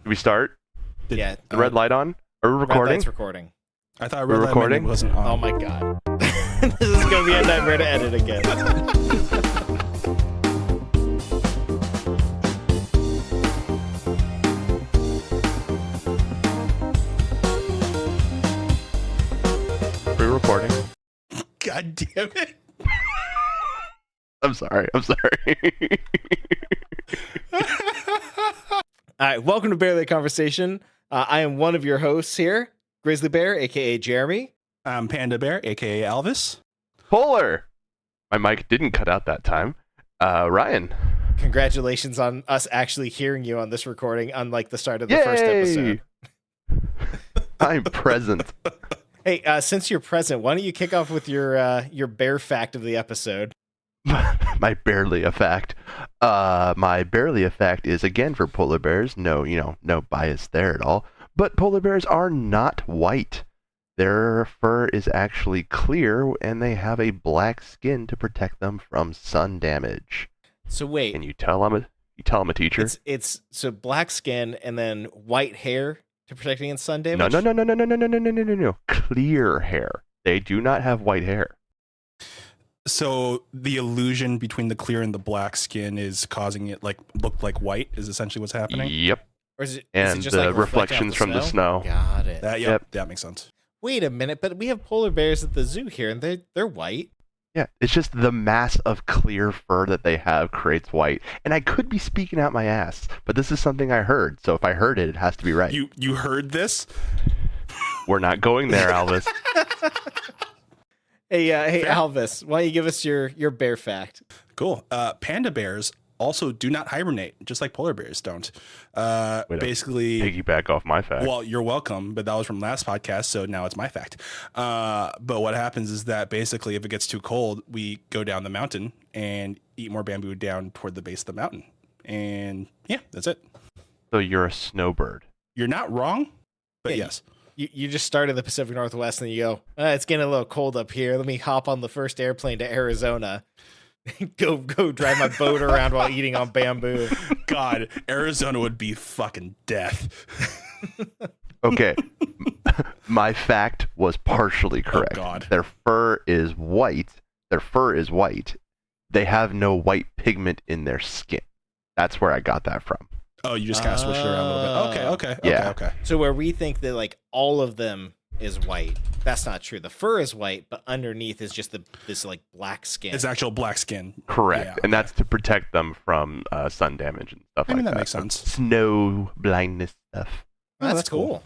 Did we start? Yeah. The red light on? Are we Red recording? light's recording. I thought We're red light recording? menu wasn't on. Oh my god. This is gonna be a nightmare to edit again. We're recording. God damn it! I'm sorry. All right, welcome to Barely a Conversation. I am one of your hosts here, Grizzly Bear, aka Jeremy. I'm Panda Bear, aka Alvis. Polar! My mic didn't cut out that time. Ryan. Congratulations on us actually hearing you on this recording, unlike the start of the Yay! first episode. I'm present. Hey, since you're present, why don't you kick off with your bear fact of the episode? My barely a fact. My barely a fact is again for polar bears. No bias there at all. But polar bears are not white. Their fur is actually clear, and they have a black skin to protect them from sun damage. So wait, Can you tell I'm a teacher? it's so black skin and then white hair to protect against sun damage? No. Clear hair. They do not have white hair. So the illusion between the clear and the black skin is causing it look like white is essentially what's happening. Yep. Or is it And just the like reflecting reflections off from the snow. Got it. That makes sense. Wait a minute, but we have polar bears at the zoo here, and they're white. Yeah, it's just the mass of clear fur that they have creates white. And I could be speaking out my ass, but this is something I heard. So if I heard it, it has to be right. You heard this? We're not going there, Alvis. Hey, Alvis, why don't you give us your bear fact? Cool. Panda bears also do not hibernate, just like polar bears don't. Basically, Piggyback off my fact. well, you're welcome, but that was from last podcast, so now it's my fact. But what happens is that basically, if it gets too cold, we go down the mountain and eat more bamboo down toward the base of the mountain. And yeah, that's it. So you're a snowbird. You're not wrong, but Yeah, yes. You just started in the Pacific Northwest, and you go, it's getting a little cold up here. Let me hop on the first airplane to Arizona. go drive my boat around while eating on bamboo. God, Arizona would be fucking death. Okay. My fact was partially correct. Oh, God. Their fur is white. They have no white pigment in their skin. That's where I got that from. Oh, you just kind of switched it around a little bit. Yeah. Okay. So where we think that like all of them is white, that's not true. The fur is white, but underneath is just this like black skin. It's actual black skin. Correct. Yeah, And that's to protect them from sun damage and stuff like that. I mean, that makes sense. Snow blindness stuff. That's cool.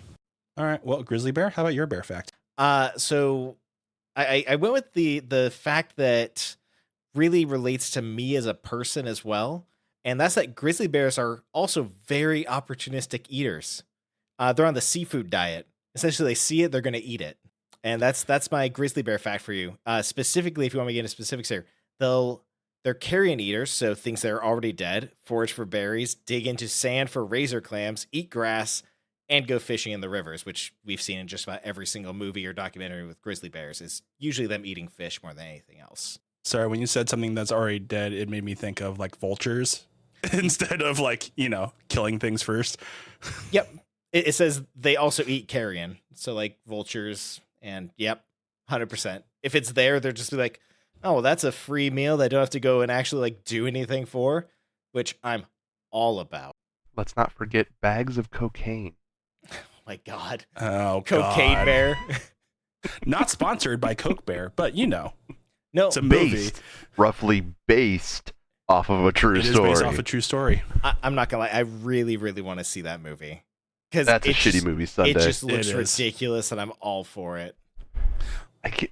All right. Well, Grizzly Bear, how about your bear fact? So I went with the fact that really relates to me as a person as well. And that's that grizzly bears are also very opportunistic eaters. They're on the seafood diet. Essentially, they see it, they're going to eat it. And that's my grizzly bear fact for you. Specifically, if you want me to get into specifics here, they're carrion eaters, so things that are already dead, forage for berries, dig into sand for razor clams, eat grass, and go fishing in the rivers, which we've seen in just about every single movie or documentary with grizzly bears, is usually them eating fish more than anything else. Sorry, when you said something that's already dead, it made me think of like vultures instead of like, killing things first. Yep. It says they also eat carrion. So like vultures and yep, 100%. If it's there, they're just be like, oh, well, that's a free meal that I don't have to go and actually like do anything for, which I'm all about. Let's not forget bags of cocaine. Oh my God. Oh, Cocaine God. bear. Not sponsored by Coke Bear, but No, it's a movie. Roughly based off of a true It is story. based off a true story. I'm not gonna lie. I really, really want to see that movie. Because That's a shitty movie Sunday. It just looks It is. ridiculous, and I'm all for it.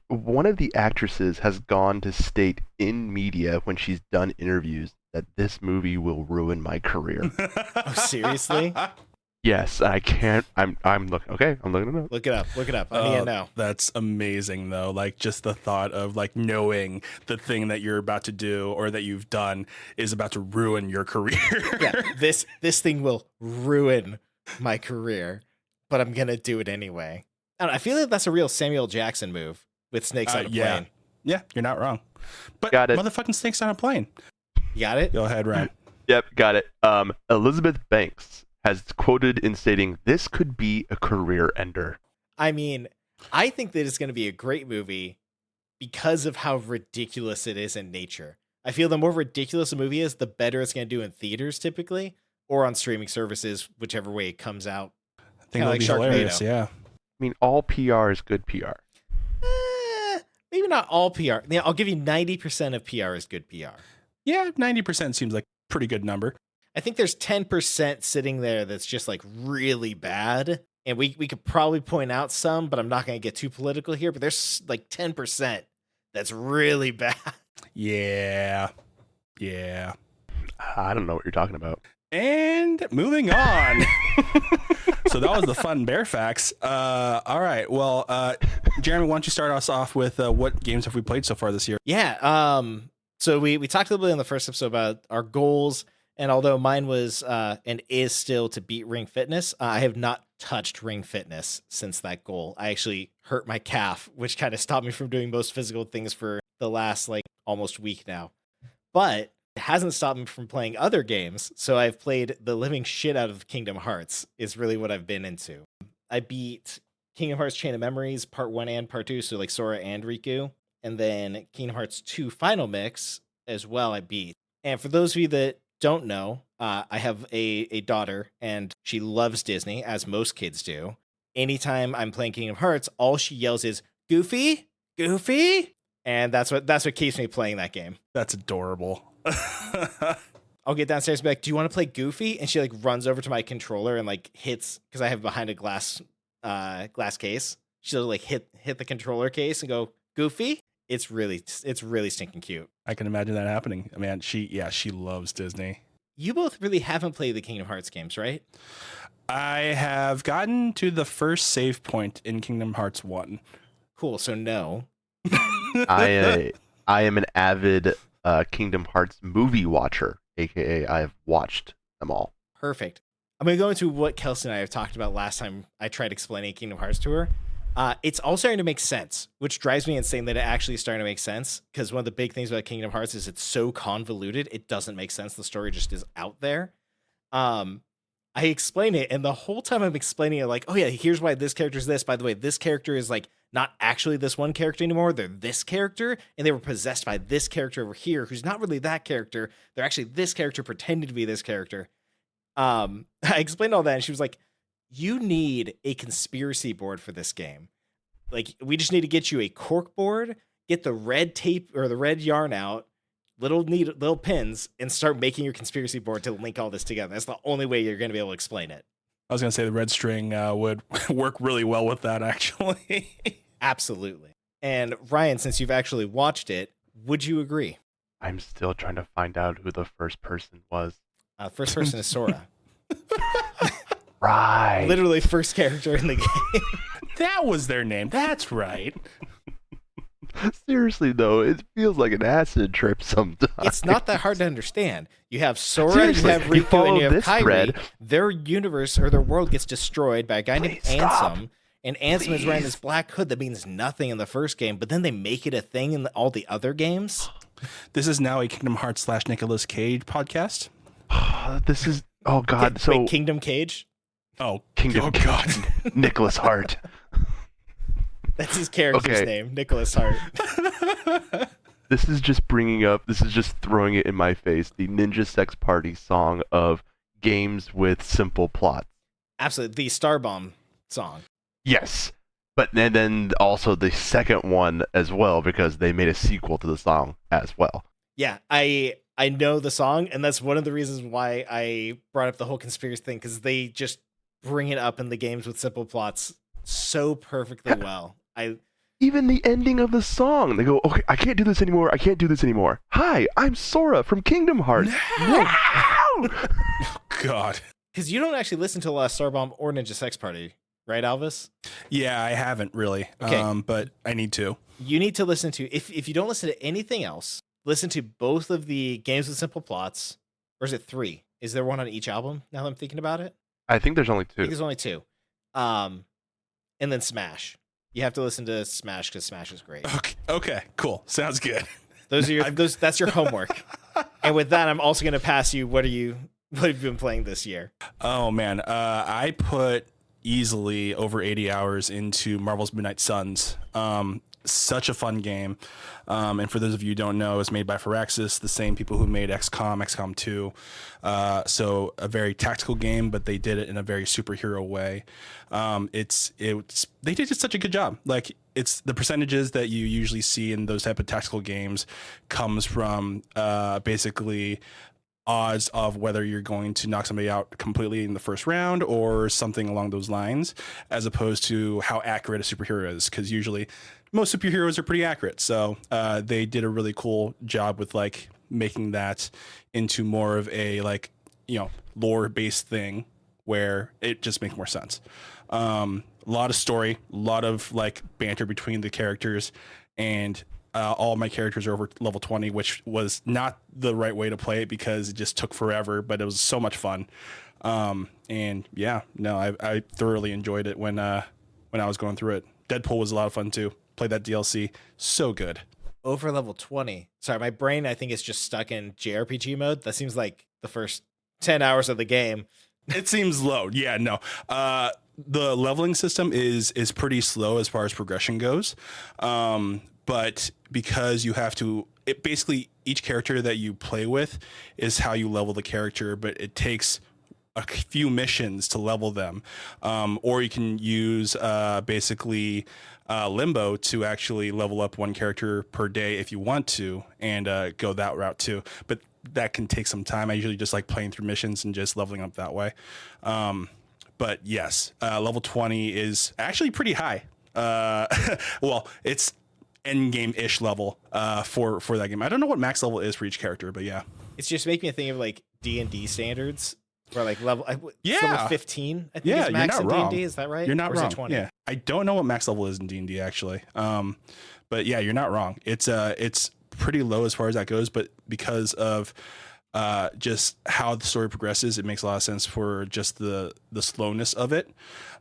One of the actresses has gone to state in media when she's done interviews that this movie will ruin my career. Oh, seriously? Yes, I can't. I'm looking. Okay, I'm looking it up. Look it up. I need to know. That's amazing, though. Like, just the thought of like knowing the thing that you're about to do or that you've done is about to ruin your career. Yeah, this thing will ruin my career, but I'm gonna do it anyway. I don't know, I feel like that's a real Samuel Jackson move with snakes on a yeah. plane. Yeah, you're not wrong. But Got it. motherfucking snakes on a plane. You got it? Go ahead, Ryan. Yep, got it. Elizabeth Banks has quoted in stating, "This could be a career ender." I mean, I think that it's going to be a great movie because of how ridiculous it is in nature. I feel the more ridiculous a movie is, the better it's going to do in theaters typically, or on streaming services, whichever way it comes out. I think it'll like be hilarious. Yeah. I mean, all PR is good PR. Maybe not all PR. Yeah, I'll give you 90% of PR is good PR. Yeah, 90% seems like a pretty good number. I think there's 10% sitting there that's just like really bad. And we could probably point out some, but I'm not going to get too political here. But there's like 10% that's really bad. Yeah. Yeah. I don't know what you're talking about. And moving on. So that was the fun bear facts. All right. Well, Jeremy, why don't you start us off with what games have we played so far this year? Yeah. So we talked a little bit in the first episode about our goals. And although mine was and is still to beat Ring Fitness, I have not touched Ring Fitness since that goal. I actually hurt my calf, which kind of stopped me from doing most physical things for the last like almost week now. But it hasn't stopped me from playing other games. So I've played the living shit out of Kingdom Hearts is really what I've been into. I beat Kingdom Hearts Chain of Memories Part 1 and Part 2, so like Sora and Riku. And then Kingdom Hearts 2 Final Mix as well I beat. And for those of you that don't know, I have a daughter, and she loves Disney, as most kids do. Anytime I'm playing Kingdom Hearts, all she yells is, "Goofy? Goofy?" And that's what keeps me playing that game. That's adorable. I'll get downstairs and be like, "Do you want to play Goofy?" And she like runs over to my controller and like hits, because I have behind a glass case. She'll like hit the controller case and go, "Goofy?" It's really stinking cute. I can imagine that happening. I mean, she loves Disney. You both really haven't played the Kingdom Hearts games, right? I have gotten to the first save point in Kingdom Hearts 1. Cool. So no. I am an avid Kingdom Hearts movie watcher, aka I have watched them all. Perfect. I'm going to go into what Kelsey and I have talked about last time I tried explaining Kingdom Hearts to her. It's all starting to make sense, which drives me insane that it actually is starting to make sense, because one of the big things about Kingdom Hearts is it's so convoluted, it doesn't make sense. The story just is out there. I explain it, and the whole time I'm explaining it, like, oh yeah, here's why this character is this. By the way, this character is like not actually this one character anymore. They're this character, and they were possessed by this character over here, who's not really that character. They're actually this character pretending to be this character. I explained all that, and she was like, "You need a conspiracy board for this game. Like, we just need to get you a cork board, get the red tape or the red yarn out, little pins, and start making your conspiracy board to link all this together. That's the only way you're going to be able to explain it." I was going to say the red string would work really well with that, actually. Absolutely. And Ryan, since you've actually watched it, would you agree? I'm still trying to find out who the first person was. First person is Sora. Right. Literally first character in the game. That was their name. That's right. Seriously, though, it feels like an acid trip sometimes. It's not that hard to understand. You have Sora, Seriously, you have you Riku, follow and you have this Kairi. thread. Their universe or their world gets destroyed by a guy named Please stop. Ansem. And Ansem is wearing this black hood that means nothing in the first game, but then they make it a thing in all the other games. This is now a Kingdom Hearts / Nicolas Cage podcast. This is, oh God, so Wait, Kingdom Cage? Oh, Kingdom oh God. Nicholas Hart. That's his character's Okay. name, Nicholas Hart. This is just throwing it in my face, the Ninja Sex Party song of games with simple plots. Absolutely, the Starbomb song. Yes, but then also the second one as well, because they made a sequel to the song as well. Yeah, I know the song, and that's one of the reasons why I brought up the whole conspiracy thing, because they just bring it up in the games with simple plots so perfectly well. Even the ending of the song, they go, "Okay, I can't do this anymore. I can't do this anymore. Hi, I'm Sora from Kingdom Hearts." No! God. Because you don't actually listen to a lot of Starbomb or Ninja Sex Party, right, Alvis? Yeah, I haven't really. Okay. But I need to. You need to listen to, if you don't listen to anything else, listen to both of the games with simple plots. Or is it 3? Is there one on each album, now that I'm thinking about it? I think there's only I think 2. there's only 2. And then Smash. You have to listen to Smash because Smash is great. Okay, cool. Sounds good. That's your homework. And with that, I'm also going to pass you. What are you What have you been playing this year? Oh man, I put easily over 80 hours into Marvel's Midnight Suns. Such a fun game. And for those of you who don't know, it was made by Firaxis, the same people who made XCOM 2. So a very tactical game, but they did it in a very superhero way. They did such a good job. Like, it's the percentages that you usually see in those type of tactical games comes from basically odds of whether you're going to knock somebody out completely in the first round or something along those lines, as opposed to how accurate a superhero is. Because usually most superheroes are pretty accurate. So they did a really cool job with like making that into more of a like, lore based thing where it just makes more sense. A lot of story, a lot of like banter between the characters, and all my characters are over level 20, which was not the right way to play it because it just took forever, but it was so much fun. And yeah, no, I thoroughly enjoyed it when I was going through it. Deadpool was a lot of fun too. Played that DLC. So good. Over level 20. Sorry, my brain, I think, is just stuck in JRPG mode. That seems like the first 10 hours of the game. It seems low. Yeah, no. The leveling system is pretty slow as far as progression goes. But because you have to, basically each character that you play with is how you level the character, but it takes a few missions to level them. Or you can use basically Limbo to actually level up one character per day if you want to, and go that route too. But that can take some time. I usually just like playing through missions and just leveling up that way. But yes, level 20 is actually pretty high. Well, it's end game-ish level for that game. I don't know what max level is for each character, but yeah. It's just making me think of like D&D standards for like level 15. I think yeah, is max you're not in wrong. D&D. Is that right? You're not or is wrong. It 20? Yeah, I don't know what max level is in D&D actually. But yeah, you're not wrong. It's pretty low as far as that goes, but because of just how the story progresses, it makes a lot of sense for just the slowness of it.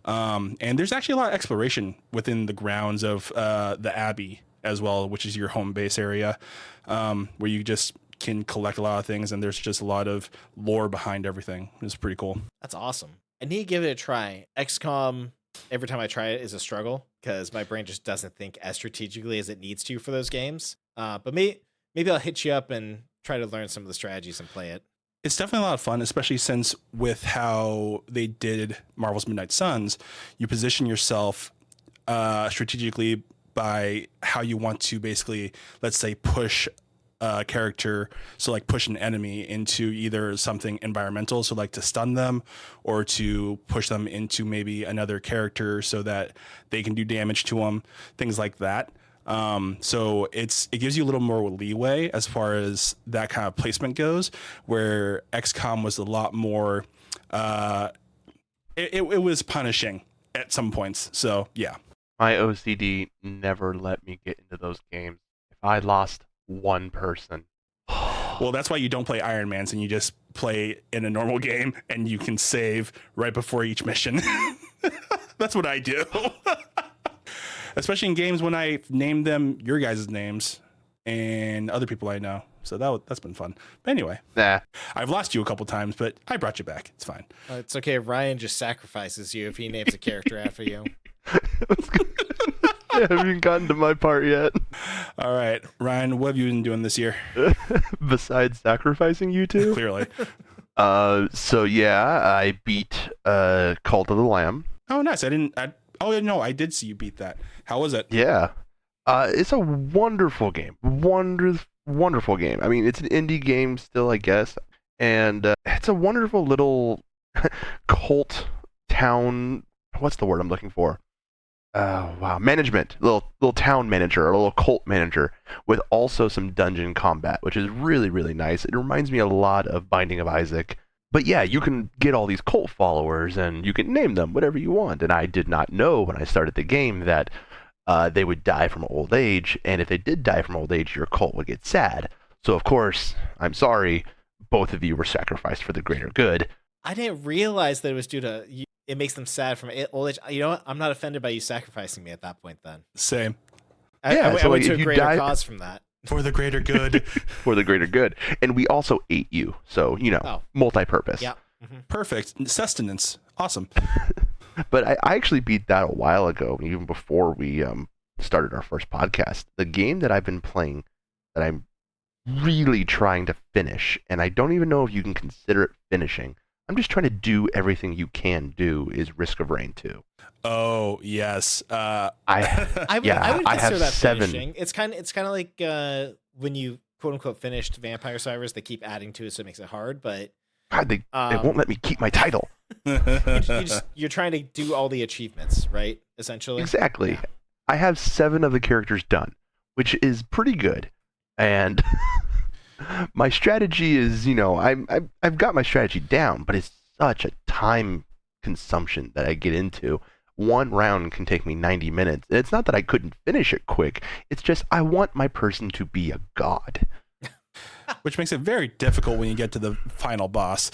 And there's actually a lot of exploration within the grounds of the Abbey as well, which is your home base area, where you just can collect a lot of things, and there's just a lot of lore behind everything. It's pretty cool. That's awesome. I need to give it a try. XCOM, every time I try it, is a struggle because my brain just doesn't think as strategically as it needs to for those games. But maybe I'll hit you up and try to learn some of the strategies and play it. It's definitely a lot of fun, especially since with how they did Marvel's Midnight Suns, you position yourself strategically by how you want to basically, let's say, push a character, so like push an enemy into either something environmental, so like to stun them, or to push them into maybe another character so that they can do damage to them, things like that. So it gives you a little more leeway as far as that kind of placement goes, where XCOM was a lot more, it was punishing at some points. So yeah. My OCD never let me get into those games. If I lost one person. Well, that's why you don't play Iron Man's and you just play in a normal game and you can save right before each mission. That's what I do. Especially in games when I name them your guys' names and other people I know. So that's been fun. But anyway, I've lost you a couple times, but I brought you back. It's fine. It's okay if Ryan just sacrifices you if he names a character after you. I haven't even gotten to my part yet. All right, Ryan, what have you been doing this year? Besides sacrificing you two? Clearly. So yeah, I beat Cult of the Lamb. Oh, nice. I did see you beat that. How was it? Yeah. It's a wonderful game. Wonderful game. I mean, it's an indie game still, I guess. And it's a wonderful little cult town. What's the word I'm looking for? Management. Little town manager, a little cult manager, with also some dungeon combat, which is really, really nice. It reminds me a lot of Binding of Isaac. But yeah, you can get all these cult followers, and you can name them whatever you want. And I did not know when I started the game that they would die from old age, and if they did die from old age, your cult would get sad. So of course, I'm sorry, both of you were sacrificed for the greater good. I didn't realize that it was due to it makes them sad from old age. You know what? I'm not offended by you sacrificing me at that point then. Same. I went to a greater cause from that. For the greater good. for the greater good. And we also ate you, so multi-purpose. Yeah. Perfect. Sustenance. Awesome. But I actually beat that a while ago, even before we started our first podcast. The game that I've been playing that I'm really trying to finish, and I don't even know if you can consider it finishing. I'm just trying to do everything you can do, is Risk of Rain 2. Oh, yes. I would I consider have that 7. finishing. It's kind of like when you quote unquote finished Vampire Survivors, they keep adding to it, so it makes it hard. But God, they won't let me keep my title. you're trying to do all the achievements, right? Essentially. Exactly. Yeah. I have 7 of the characters done, which is pretty good. And my strategy is, I've got my strategy down, but it's such a time consumption that I get into. One round can take me 90 minutes. And it's not that I couldn't finish it quick. It's just I want my person to be a god. Which makes it very difficult when you get to the final boss.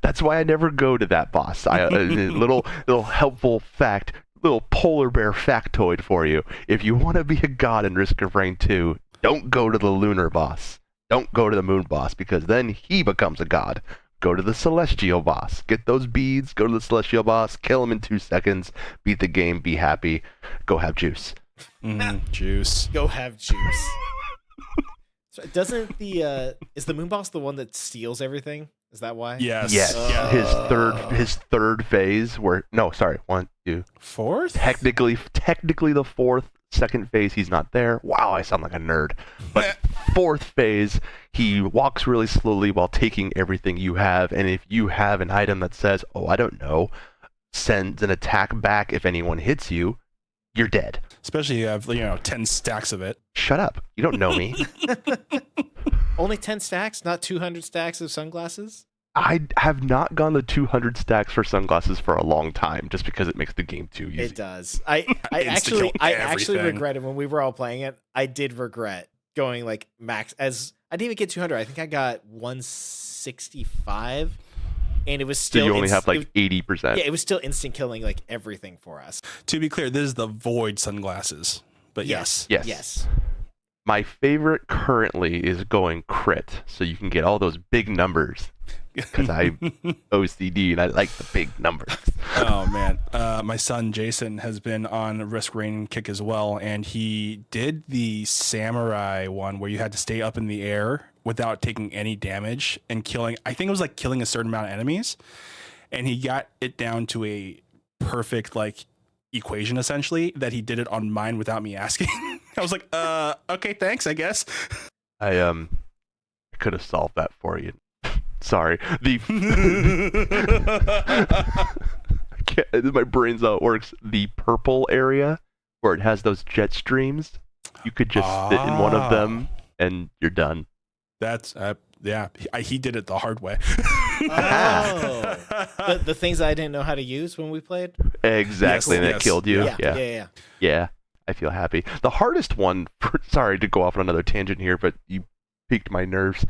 That's why I never go to that boss. Little helpful fact, little polar bear factoid for you. If you want to be a god in Risk of Rain 2, don't go to the lunar boss. Don't go to the moon boss, because then he becomes a god. Go to the celestial boss. Get those beads, go to the celestial boss, kill him in 2 seconds, beat the game, be happy, go have juice. Juice. Go have juice. So doesn't is the moon boss the one that steals everything? Is that why? Yes. Yes. His third phase where 1, 2. Fourth? Technically the fourth. Second phase, he's not there. Wow, I sound like a nerd. But fourth phase, he walks really slowly while taking everything you have. And if you have an item that says, sends an attack back if anyone hits you, you're dead. Especially if you have, 10 stacks of it. Shut up. You don't know me. Only 10 stacks, not 200 stacks of sunglasses? I have not gone the 200 stacks for sunglasses for a long time, just because it makes the game too easy. It does. I actually regretted when we were all playing it. I did regret going like max. As I didn't even get 200. I think I got 165, and it was still. So you only have like 80%. Yeah, it was still instant killing like everything for us. To be clear, this is the void sunglasses. But yes. My favorite currently is going crit, so you can get all those big numbers. Because I'm OCD and I like the big numbers. Oh man, my son Jason has been on a Risk Rain kick as well, and he did the samurai one where you had to stay up in the air without taking any damage and killing. I think it was like killing a certain amount of enemies, and he got it down to a perfect equation essentially that he did it on mine without me asking. I was like, okay, thanks, I guess. I could have solved that for you. Sorry. My brain's how it works. The purple area where it has those jet streams, you could just sit in one of them and you're done. That's he did it the hard way. The things I didn't know how to use when we played. Exactly, and it killed you. Yeah. I feel happy. The hardest one. Sorry to go off on another tangent here, but you piqued my nerves.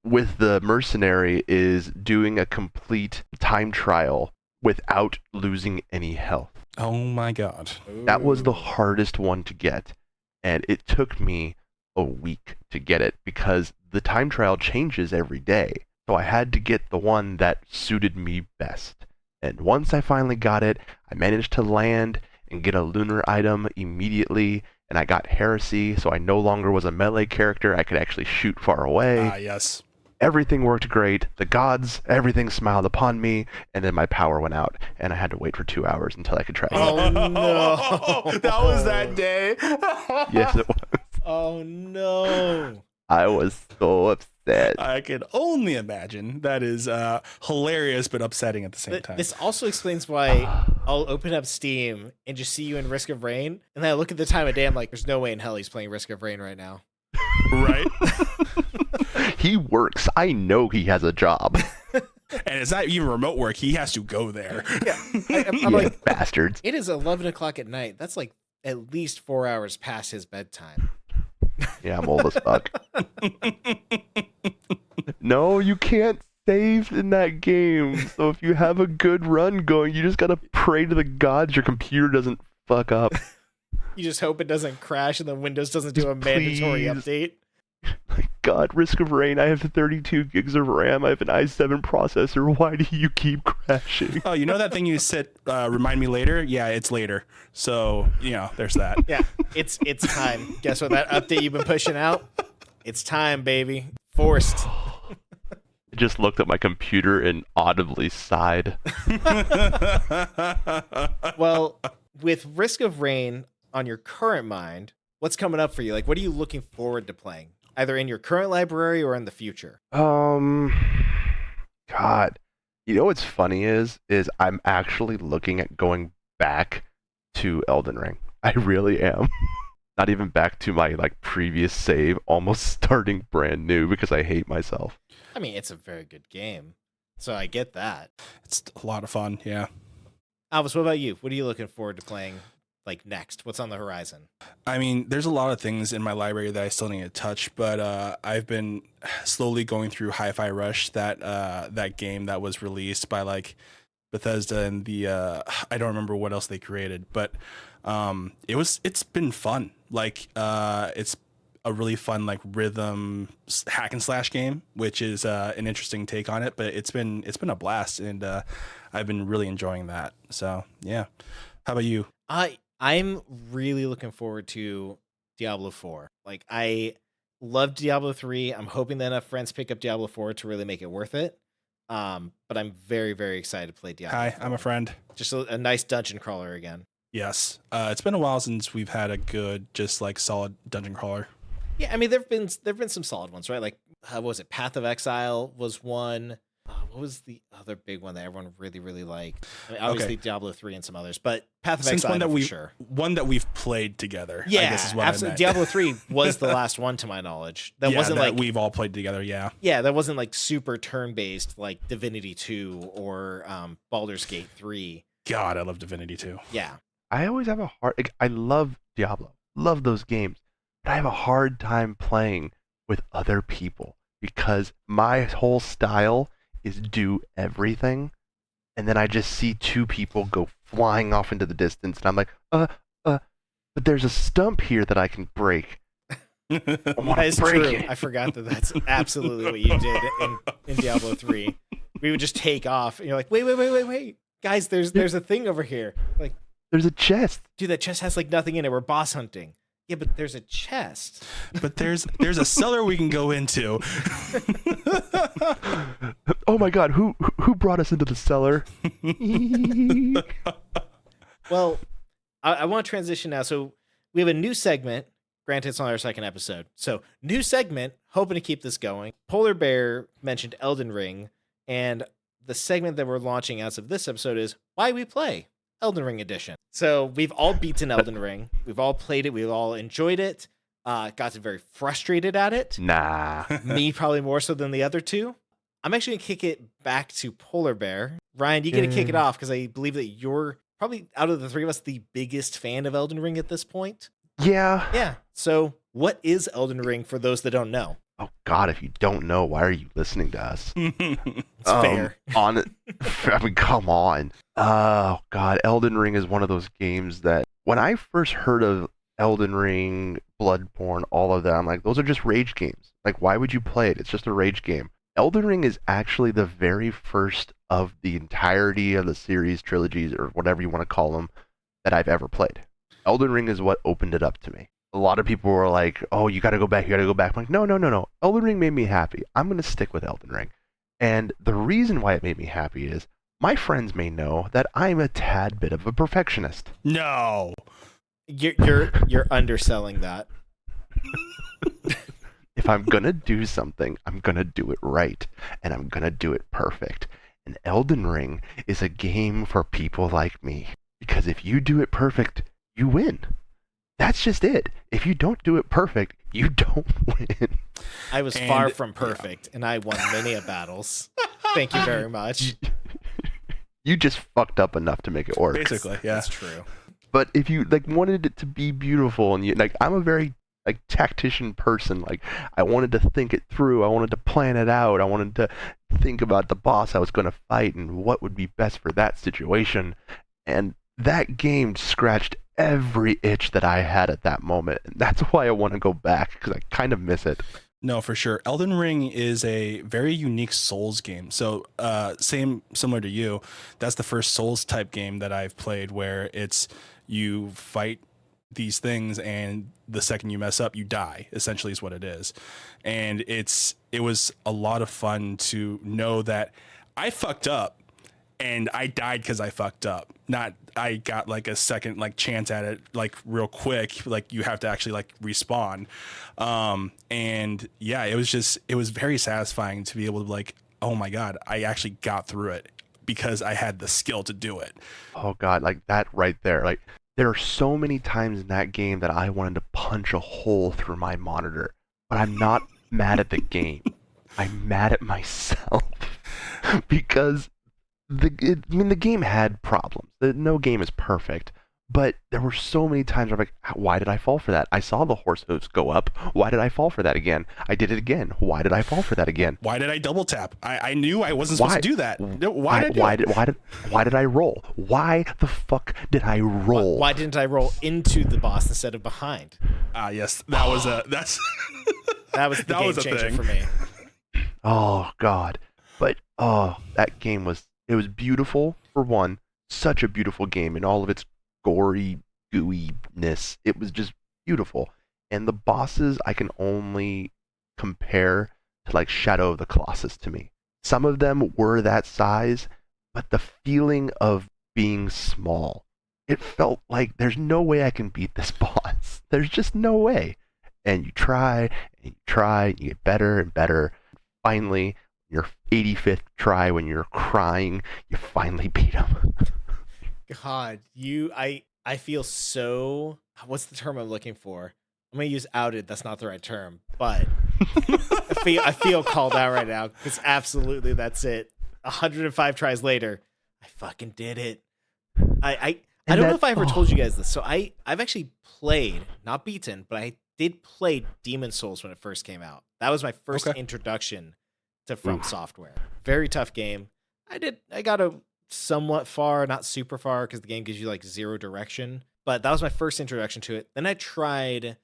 With the mercenary is doing a complete time trial without losing any health. Oh my god. That was the hardest one to get, and it took me a week to get it because the time trial changes every day. So I had to get the one that suited me best. And once I finally got it, I managed to land and get a lunar item immediately, and I got heresy, so I no longer was a melee character. I could actually shoot far away. Yes. Everything worked great. The gods, everything smiled upon me, and then my power went out, and I had to wait for 2 hours until I could try again. Oh no! That was that day. Yes, it was. Oh no! I was so upset. I can only imagine. That is hilarious, but upsetting at the same time. This also explains why I'll open up Steam and just see you in Risk of Rain, and then I look at the time of day. I'm like, there's no way in hell he's playing Risk of Rain right now. Right? He works. I know he has a job. And it's not even remote work. He has to go there. Yeah, I'm like, bastards. it is 11 o'clock at night. That's like at least 4 hours past his bedtime. Yeah, I'm old as fuck. No, you can't save in that game. So if you have a good run going, you just gotta pray to the gods your computer doesn't fuck up. You just hope it doesn't crash and then Windows doesn't do a mandatory update. God, Risk of Rain, I have 32 gigs of RAM, I have an i7 processor, why do you keep crashing? Oh, you know that thing you said, remind me later? Yeah, it's later. So, there's that. Yeah, it's time. Guess what? That update you've been pushing out? It's time, baby. Forced. I just looked at my computer and audibly sighed. Well, with Risk of Rain on your current mind, what's coming up for you? Like, what are you looking forward to playing? Either in your current library or in the future? God. You know what's funny is I'm actually looking at going back to Elden Ring. I really am. Not even back to my previous save, almost starting brand new because I hate myself. I mean, it's a very good game, so I get that. It's a lot of fun, yeah. Albus, what about you? What are you looking forward to playing next? What's on the horizon? I mean, there's a lot of things in my library that I still need to touch, but I've been slowly going through Hi-Fi Rush, that game that was released by Bethesda and the I don't remember what else they created, but it's been fun. It's a really fun rhythm hack and slash game, which is an interesting take on it, but it's been a blast, and I've been really enjoying that. So yeah, how about you? I'm really looking forward to Diablo 4. I loved Diablo 3. I'm hoping that enough friends pick up Diablo 4 to really make it worth it. But I'm very, very excited to play Diablo 4. Hi, I'm a friend. Just a nice dungeon crawler again. Yes. It's been a while since we've had a good, just solid dungeon crawler. Yeah, I mean, there've been some solid ones, right? What was it? Path of Exile was one. What was the other big one that everyone really, really liked? I mean, obviously Diablo 3 and some others, but Path of Exile for sure. One that we've played together. Yeah, I guess is what absolutely. Diablo 3 was the last one to my knowledge. That wasn't we've all played together. Yeah. Yeah, that wasn't super turn-based like Divinity 2 or Baldur's Gate 3. God, I love Divinity 2. Yeah. I always have a hard. I love Diablo, love those games, but I have a hard time playing with other people because my whole style is do everything, and then I just see two people go flying off into the distance, and I'm like, but there's a stump here that I can break. That is true. I forgot that's absolutely what you did in Diablo 3. We would just take off, and you're like, wait. Guys, there's a thing over here. There's a chest. Dude, that chest has nothing in it. We're boss hunting. Yeah, but there's a chest. But there's a cellar we can go into. Oh my God, who brought us into the cellar? Well, I want to transition now. So we have a new segment. Granted, it's on our second episode. So new segment, hoping to keep this going. Polar Bear mentioned Elden Ring, and the segment that we're launching as of this episode is Why We Play. Elden Ring edition. So we've all beaten Elden Ring. We've all played it. We've all enjoyed it. Got very frustrated at it. Nah. Me probably more so than the other two. I'm actually going to kick it back to Polar Bear. Ryan, you get to kick it off because I believe that you're probably, out of the three of us, the biggest fan of Elden Ring at this point. Yeah. Yeah. So what is Elden Ring for those that don't know? Oh God, if you don't know, why are you listening to us? It's fair. I mean, come on. Oh God, Elden Ring is one of those games that when I first heard of Elden Ring, Bloodborne, all of that, I'm like, those are just rage games. Why would you play it? It's just a rage game. Elden Ring is actually the very first of the entirety of the series, trilogies, or whatever you want to call them, that I've ever played. Elden Ring is what opened it up to me. A lot of people were like, oh, you got to go back. I'm like, no. Elden Ring made me happy. I'm going to stick with Elden Ring. And the reason why it made me happy is my friends may know that I'm a tad bit of a perfectionist. No. You're underselling that. If I'm going to do something, I'm going to do it right. And I'm going to do it perfect. And Elden Ring is a game for people like me. Because if you do it perfect, you win. That's just it. If you don't do it perfect, you don't win. I was far from perfect, and I won many battles. Thank you very much. You just fucked up enough to make it work. Basically, yeah. That's true. But if you wanted it to be beautiful, and you I'm a very tactician person. I wanted to think it through. I wanted to plan it out. I wanted to think about the boss I was going to fight and what would be best for that situation. And that game scratched every itch that I had at that moment. And that's why I want to go back, because I kind of miss it. No, for sure. Elden Ring is a very unique Souls game. So, similar to you, that's the first Souls type game that I've played where it's you fight these things and the second you mess up, you die, essentially is what it is. And it was a lot of fun to know that I fucked up and I died because I fucked up. Not I got like a second like chance at it like real quick. Like you have to actually like respawn. And yeah, it was very satisfying to be able to like, oh my God, I actually got through it because I had the skill to do it. Oh God, like that right there. Like there are so many times in that game that I wanted to punch a hole through my monitor, but I'm not mad at the game. I'm mad at myself because the game had problems. No game is perfect, but there were so many times where I'm like, why did I fall for that? I saw the horse hooves go up. Why did I fall for that again? I did it again. Why did I fall for that again? Why did I double tap? I knew I wasn't supposed to do that. Why did I roll? Why the fuck did I roll? Why didn't I roll into the boss instead of behind? Yes, that was that was the game changer thing for me. Oh God, but that game was beautiful for one. Such a beautiful game in all of its gory gooiness. It was just beautiful, and the bosses I can only compare to like Shadow of the Colossus to me. Some of them were that size, but the feeling of being small, it felt like there's no way I can beat this boss. There's just no way. And you try, and you get better and better. Finally, your 85th try, when you're crying, you finally beat him. God, I feel so, what's the term I'm looking for? I'm gonna use outed. That's not the right term, but I feel called out right now because absolutely that's it. 105 tries later, I fucking did it. I don't know if I ever told you guys this. So I've actually played, not beaten, but I did play Demon Souls when it first came out. That was my first introduction to From Software. Very tough game. I got a somewhat far, not super far, because the game gives you like zero direction. But that was my first introduction to it. Then I tried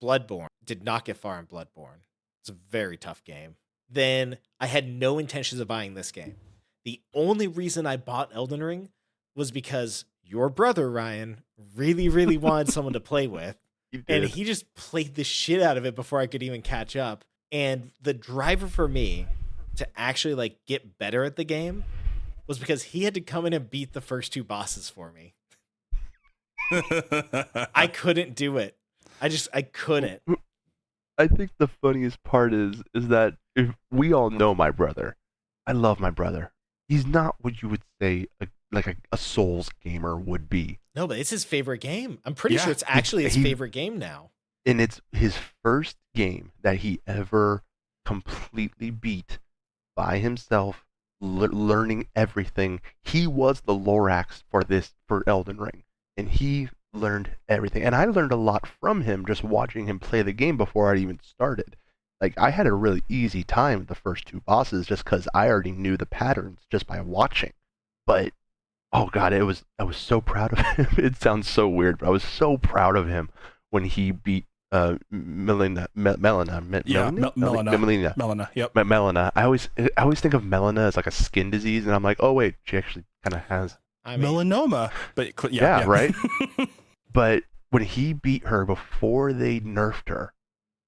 Bloodborne. Did not get far in Bloodborne. It's a very tough game. Then I had no intentions of buying this game. The only reason I bought Elden Ring was because your brother, Ryan, really, really wanted someone to play with. And he just played the shit out of it before I could even catch up. And the driver for me to actually like get better at the game was because he had to come in and beat the first two bosses for me. I couldn't do it. I couldn't. I think the funniest part is that if we all know my brother. I love my brother. He's not what you would say a Souls gamer would be. No, but it's his favorite game. I'm pretty sure it's actually his favorite game now. And it's his first game that he ever completely beat by himself, learning everything. He was the Lorax for Elden Ring, and he learned everything. And I learned a lot from him just watching him play the game before I even started. Like, I had a really easy time with the first two bosses just because I already knew the patterns just by watching. But oh God, I was so proud of him. It sounds so weird, but I was so proud of him when he beat Melina. Yep. Melina. I always think of Melina as like a skin disease, and I'm like, oh wait, she actually kind of has melanoma. But yeah, right. But when he beat her before they nerfed her,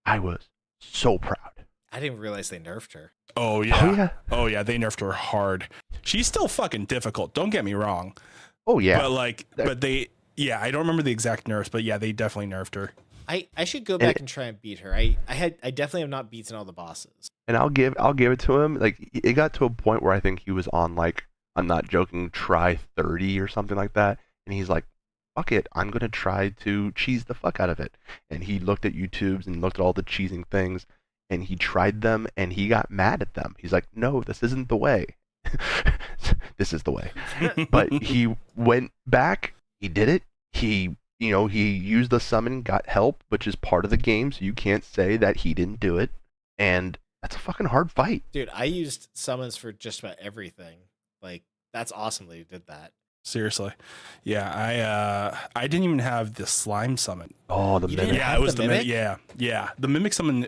I was so proud. I didn't realize they nerfed her. Oh yeah. Oh yeah, they nerfed her hard. She's still fucking difficult. Don't get me wrong. Oh yeah. I don't remember the exact nerfs, but yeah, they definitely nerfed her. I should go back and try and beat her. I definitely have not beaten all the bosses. And I'll give it to him. Like, it got to a point where I think he was on, like, I'm not joking, try 30 or something like that. And he's like, fuck it, I'm gonna try to cheese the fuck out of it. And he looked at YouTubes and looked at all the cheesing things, and he tried them, and he got mad at them. He's like, no, this isn't the way. This is the way. But he went back, he did it, he used the summon, got help, which is part of the game, so you can't say that he didn't do it. And that's a fucking hard fight. Dude, I used summons for just about everything. Like, that's awesome that you did that. Seriously. Yeah, I didn't even have the slime summon. Oh, the You didn't mimic. Yeah, have it was the the mimic? mimic. Yeah. The mimic summon.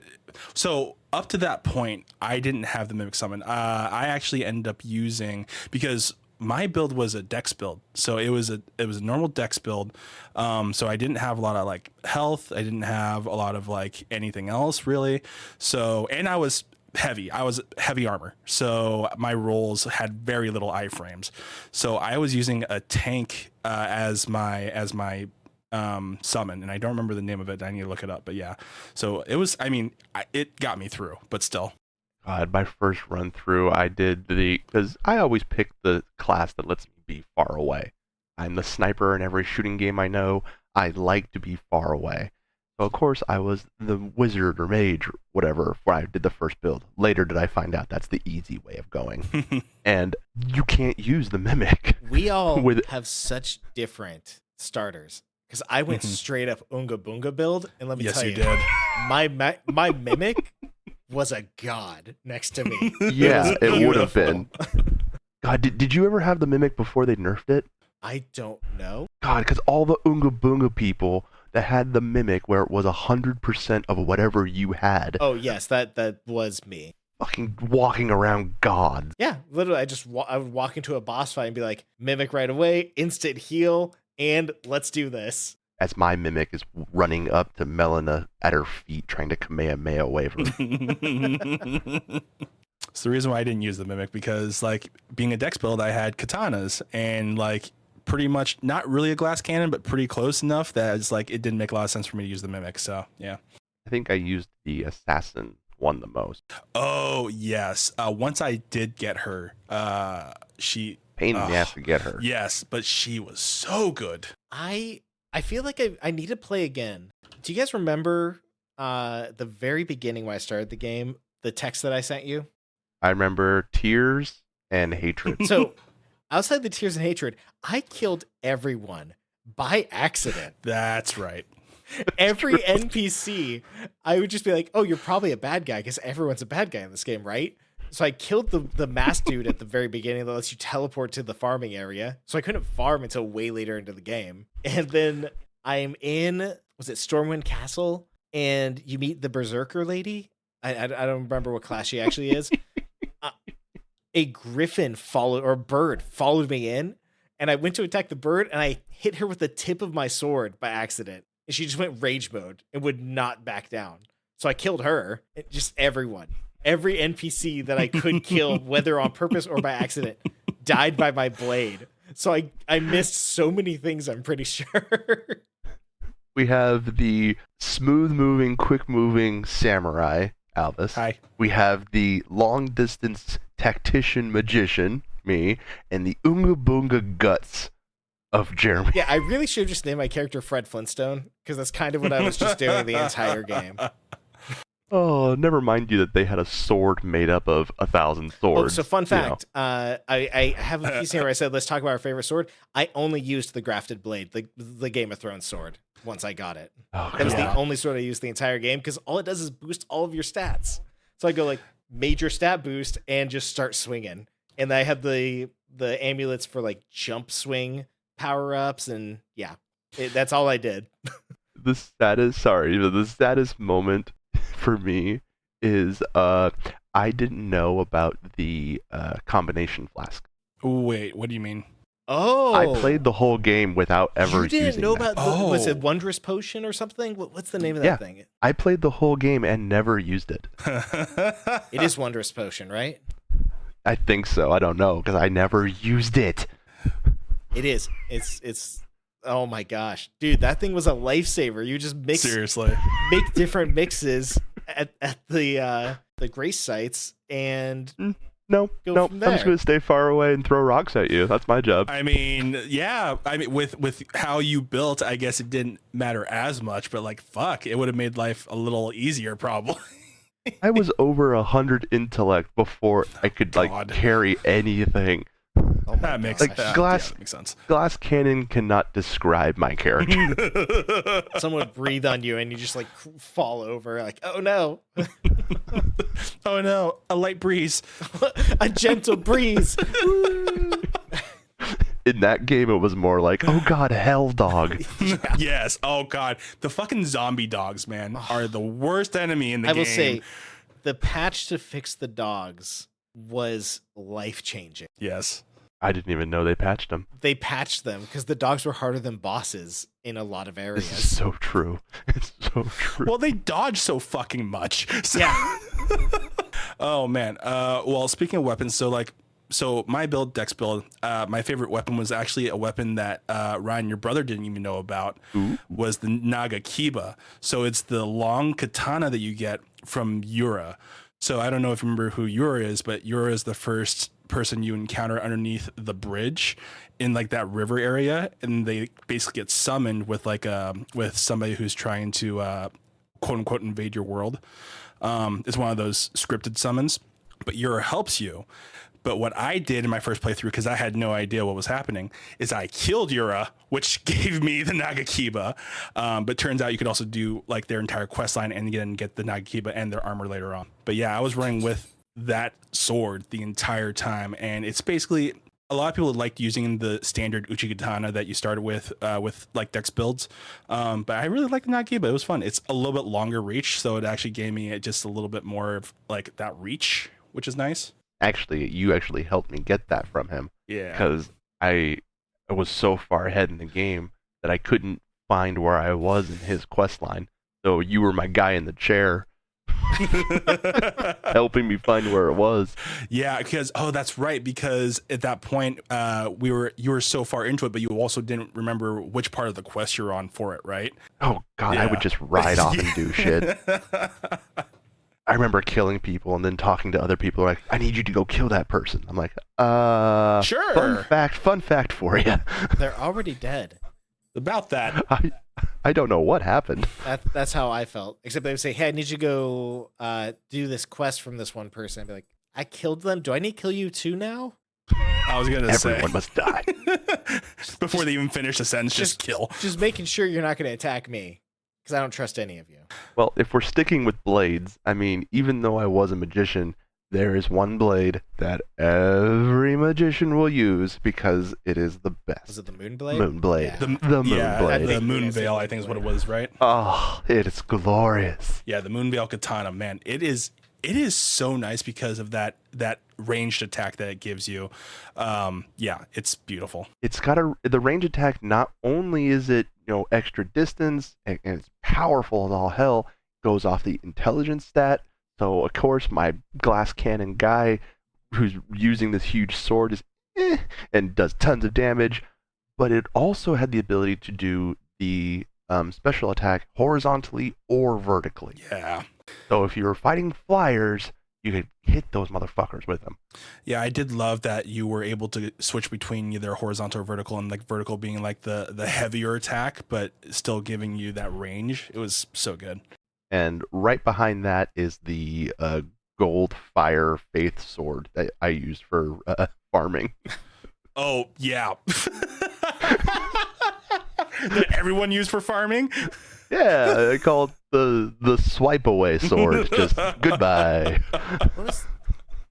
So up to that point, I didn't have the mimic summon. I actually ended up using, because my build was a dex build, so it was a normal dex build. So I didn't have a lot of like health. I didn't have a lot of like anything else really. So, and I was heavy armor, so my rolls had very little iframes. So I was using a tank as my summon, and I don't remember the name of it. I need to look it up, but yeah. So it was, I mean, it got me through, but still. God, my first run through, I did because I always pick the class that lets me be far away. I'm the sniper in every shooting game I know. I like to be far away. So of course I was the wizard or mage or whatever when I did the first build. Later did I find out that's the easy way of going. And you can't use the mimic. We all With- have such different starters. Because I went straight up Unga Boonga build, and let me Yes, tell you you, did. my mimic was a god next to me. Yeah, was it would have beautiful. been. God, did you ever have the mimic before they nerfed it? I don't know. God, because all the Oonga Boonga people that had the mimic where it was 100% of whatever you had, Oh yes, that was me. fucking walking around gods. Yeah, literally, I would walk into a boss fight and be like, mimic right away, instant heal, and let's do this. As my mimic is running up to Melina at her feet, trying to Kamehameha wave her. It's the reason why I didn't use the mimic, because like being a dex build, I had katanas and like pretty much not really a glass cannon, but pretty close enough that it's like it didn't make a lot of sense for me to use the mimic. So yeah. I think I used the assassin one the most. Oh yes. Once I did get her, she Pain in the ass to get her. yes, but she was so good. I feel like I need to play again. Do you guys remember the very beginning when I started the game, the text that I sent you? I remember tears and hatred. So outside the tears and hatred, I killed everyone by accident. That's right. Every NPC, I would just be like, oh, you're probably a bad guy because everyone's a bad guy in this game, right? So I killed the masked dude at the very beginning that lets you teleport to the farming area. So I couldn't farm until way later into the game. And then I'm in, was it Stormwind Castle? And you meet the Berserker lady. I don't remember what class she actually is. A griffin bird followed me in, and I went to attack the bird, and I hit her with the tip of my sword by accident. And she just went rage mode and would not back down. So I killed her, just everyone. Every NPC that I could kill, whether on purpose or by accident, died by my blade. So I missed so many things, I'm pretty sure. We have the smooth-moving, quick-moving samurai, Albus. Hi. We have the long-distance tactician magician, me, and the Oonga Boonga guts of Jeremy. Yeah, I really should have just named my character Fred Flintstone, because that's kind of what I was just doing the entire game. Oh, never mind you that they had a sword made up of 1,000 Oh, swords. so fun you know. fact. I have a piece here where I said, let's talk about our favorite sword. I only used the grafted blade, the Game of Thrones sword, once I got it. Oh, That was Yeah. the only sword I used the entire game, because all it does is boost all of your stats. So I go like major stat boost and just start swinging. And I have the amulets for like jump swing power-ups, and yeah, that's all I did. the saddest moment for me is I didn't know about the combination flask. Wait, what do you mean? Oh, I played the whole game without ever You didn't using know that. about was it Oh. Wondrous Potion or something? What's the name of Yeah. that thing? I played the whole game and never used it. It is Wondrous Potion, right? I think so. I don't know because I never used it. It is. It's. Oh my gosh, dude, that thing was a lifesaver. You just Seriously. make different mixes at the grace sites and No, Go no. from I'm just there. gonna stay far away and throw rocks at you. That's my job. I mean, yeah. I mean, with how you built, I guess it didn't matter as much, but like, fuck, it would have made life a little easier, probably. I was over 100 intellect before I could like God. carry anything. oh my That makes gosh. Like, that, glass- yeah, that makes sense. Glass cannon cannot describe my character. Someone would breathe on you and you just like fall over. Like, oh no, Oh no, a light breeze. a gentle breeze. Woo. In that game, it was more like, oh god, hell dog. Yes. Oh god, the fucking zombie dogs, man, are the worst enemy in the game. I will say, the patch to fix the dogs was life-changing. Yes. I didn't even know they patched them. They patched them because the dogs were harder than bosses in a lot of areas. This is so true. It's so true. Well, they dodge so fucking much. So. Yeah. Oh man. Well, speaking of weapons, so my build, Dex build, my favorite weapon was actually a weapon that Ryan, your brother, didn't even know about. Ooh. Was the Nagakiba. So it's the long katana that you get from Yura. So I don't know if you remember who Yura is, but Yura is the first person you encounter underneath the bridge in like that river area, and they basically get summoned with with somebody who's trying to quote unquote invade your world. It's one of those scripted summons, but Yura helps you. But what I did in my first playthrough, because I had no idea what was happening, is I killed Yura, which gave me the Nagakiba. But turns out you could also do like their entire quest line and get the Nagakiba and their armor later on. But yeah, I was running with that sword the entire time, and it's basically, a lot of people liked using the standard Uchikatana that you started with like Dex builds. But I really like the Nagakiba. It was fun. It's a little bit longer reach, so it actually gave me just a little bit more of like that reach, which is nice. Actually, you actually helped me get that from him. Yeah. Because I was so far ahead in the game that I couldn't find where I was in his quest line. So you were my guy in the chair, helping me find where it was. Yeah, because that's right. Because at that point, you were so far into it, but you also didn't remember which part of the quest you're on for it, right? Oh god, Yeah. I would just ride off and do shit. I remember killing people and then talking to other people like, I need you to go kill that person. I'm like, Sure. Fun fact for you. They're already dead. About that. I don't know what happened. That's how I felt. Except they would say, hey, I need you to go do this quest from this one person. I'd be like, I killed them. Do I need to kill you too now? I was gonna say Everyone must die. before they even finish the sentence. Just kill. Just making sure you're not going to attack me, because I don't trust any of you. Well, if we're sticking with blades, I mean, even though I was a magician, there is one blade that every magician will use because it is the best. Was it the moon blade? Moon blade. Yeah. The moon blade. The moon veil, I think is what it was, right? Oh, it is glorious. Yeah, the moon veil katana, man. It is so nice because of that ranged attack that it gives you. Yeah, it's beautiful. It's got the range attack. Not only is it extra distance and it's powerful as all hell, goes off the intelligence stat. So of course my glass cannon guy who's using this huge sword is and does tons of damage, but it also had the ability to do the special attack horizontally or vertically. Yeah. So if you were fighting flyers, you could hit those motherfuckers with them. Yeah, I did love that you were able to switch between either horizontal or vertical, and like vertical being like the heavier attack, but still giving you that range. It was so good. And right behind that is the gold fire faith sword that I used for farming. Oh, yeah. That everyone used for farming? Yeah, I call it the swipe away sword. Just goodbye.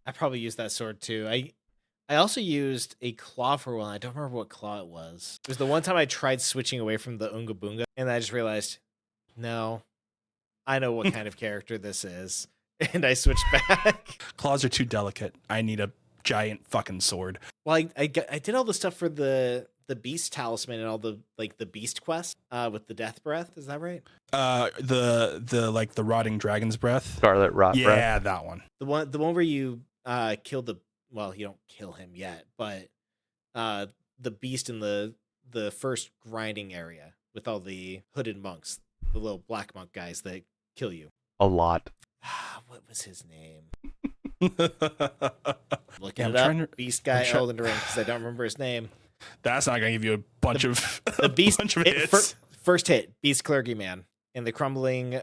I probably used that sword too. I also used a claw for one. I don't remember what claw it was. It was the one time I tried switching away from the Unga Boonga, and I just realized, no, I know what kind of character this is, and I switched back. Claws are too delicate. I need a giant fucking sword. Well, I did all the stuff for the beast talisman and all the beast quest with the death breath. Is that right? The rotting dragon's breath. Scarlet Rot breath. Yeah, that one. The one where you kill you don't kill him yet, but the beast in the first grinding area with all the hooded monks, the little black monk guys that kill you. A lot. What was his name? Looking it up. Beast guy Elden Ring, because I don't remember his name. That's not gonna give you a bunch of hits. First hit, Beast Clergyman. In the crumbling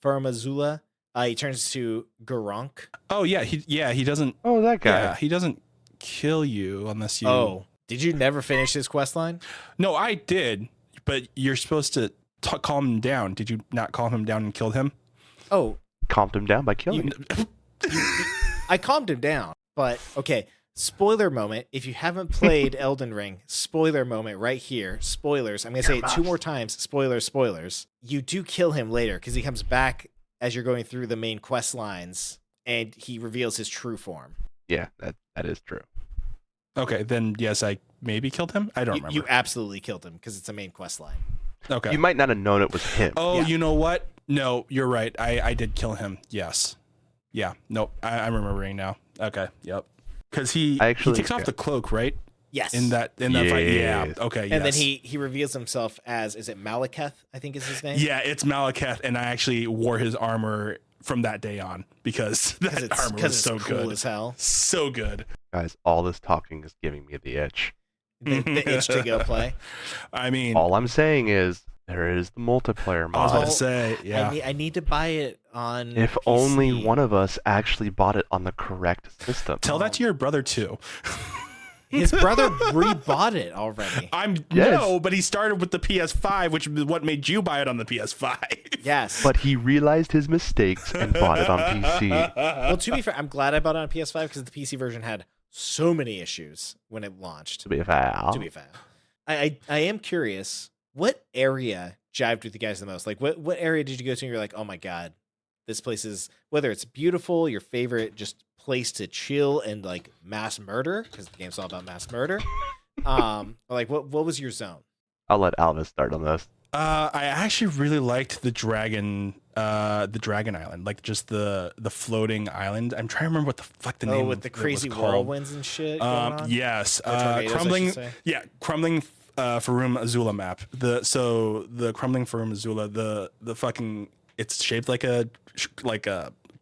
Faramazula, he turns to Garank. Oh yeah, he doesn't. Oh, that guy. Yeah, he doesn't kill you unless you. Oh, did you never finish his quest line? No, I did, but you're supposed to calm him down. Did you not calm him down and killed him? Oh, calmed him down by killing him. I calmed him down, but okay. Spoiler moment. If you haven't played Elden Ring, spoiler moment right here. Spoilers. I'm going to say it 2 more times. Spoilers, spoilers. You do kill him later because he comes back as you're going through the main quest lines and he reveals his true form. Yeah, that is true. Okay, then yes, I maybe killed him. I don't remember. You absolutely killed him because it's a main quest line. Okay. You might not have known it was him. Oh, Yeah. you know what? No, you're right. I did kill him. Yes. Yeah. Nope. I'm remembering now. Okay. Yep. Because he takes off the cloak, right? Yes. In that fight. Yeah. Yes. Okay. And then yes. he reveals himself as, is it Malekith? I think is his name. Yeah, it's Malekith, and I actually wore his armor from that day on because that armor was so cool good. as hell. So good. Guys, all this talking is giving me the itch. The itch to go play. I mean, All I'm saying is there is the multiplayer I was mod. about to say, yeah. I need to buy it on If PC. only one of us actually bought it on the correct system. Tell that to your brother too. His brother rebought it already. No, but he started with the PS5, which is what made you buy it on the PS5. Yes. But he realized his mistakes and bought it on PC. Well, to be fair, I'm glad I bought it on PS5 because the PC version had so many issues when it launched. To be fair. To be fair. I am curious, what area jived with you guys the most? Like, what area did you go to and you're like, oh my God, this place is, whether it's beautiful, your favorite just place to chill and like mass murder, because the game's all about mass murder. Or like, what was your zone? I'll let Alvis start on this. I actually really liked the dragon island, like just the floating island. I'm trying to remember what the fuck the name with the of it crazy was called. whirlwinds and shit going on? Yes, Or tornadoes, I crumbling. should say. Yeah, crumbling Farum Azula map. The crumbling Farum Azula. The fucking it's shaped like a